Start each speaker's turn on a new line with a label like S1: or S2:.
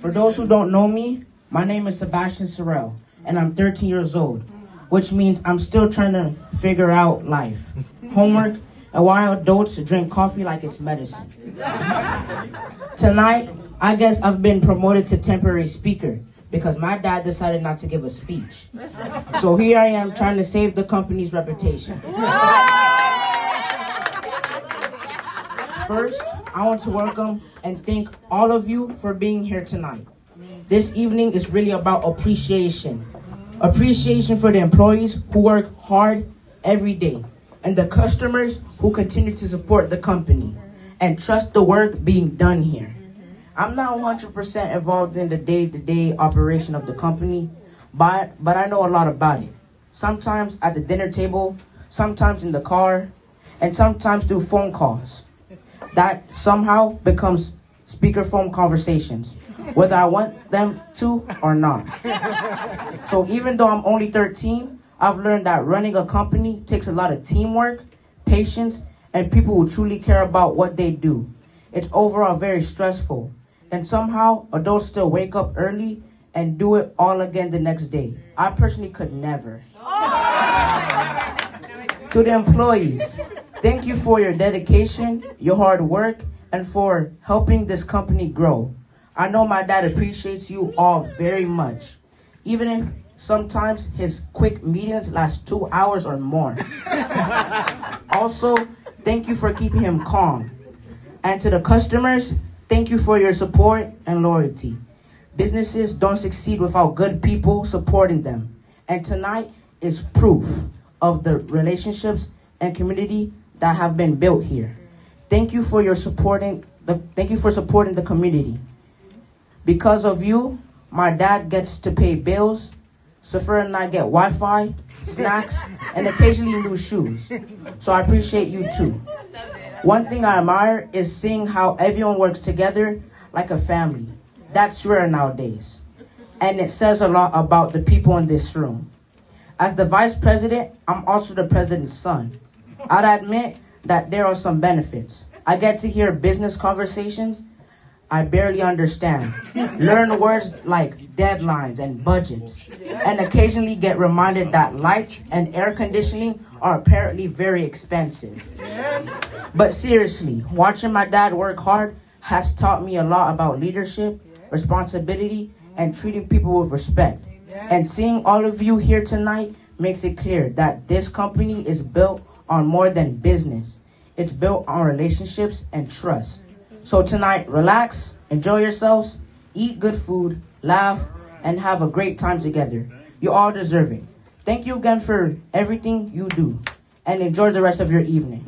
S1: For those who don't know me, my name is Sebastian Sorrell, and I'm 13 years old, which means I'm still trying to figure out life, homework, and why adults drink coffee like it's medicine. Tonight, I guess I've been promoted to temporary speaker because my dad decided not to give a speech. So here I am trying to save the company's reputation. First, I want to welcome and thank all of you for being here tonight. This evening is really about appreciation. Appreciation for the employees who work hard every day and the customers who continue to support the company and trust the work being done here. I'm not 100% involved in the day-to-day operation of the company, but I know a lot about it. Sometimes at the dinner table, sometimes in the car, and sometimes through phone calls. That somehow becomes speakerphone conversations, whether I want them to or not. So even though I'm only 13, I've learned that running a company takes a lot of teamwork, patience, and people who truly care about what they do. It's overall very stressful. And somehow, adults still wake up early and do it all again the next day. I personally could never. To the employees, thank you for your dedication, your hard work, and for helping this company grow. I know my dad appreciates you all very much, even if sometimes his quick meetings last 2 hours or more. Also, thank you for keeping him calm. And to the customers, thank you for your support and loyalty. Businesses don't succeed without good people supporting them. And tonight is proof of the relationships and community that have been built here. Thank you for supporting the community. Because of you, my dad gets to pay bills, Safer and I get Wi-Fi, snacks, and occasionally new shoes. So I appreciate you too. One thing I admire is seeing how everyone works together like a family. That's rare nowadays. And it says a lot about the people in this room. As the vice president, I'm also the president's son. I'd admit that there are some benefits. I get to hear business conversations I barely understand, learn words like deadlines and budgets, and occasionally get reminded that lights and air conditioning are apparently very expensive. But seriously, watching my dad work hard has taught me a lot about leadership, responsibility, and treating people with respect. And seeing all of you here tonight makes it clear that this company is built on more than business. It's built on relationships and trust. So tonight, relax, enjoy yourselves, eat good food, laugh, and have a great time together. You all deserve it. Thank you again for everything you do, and enjoy the rest of your evening.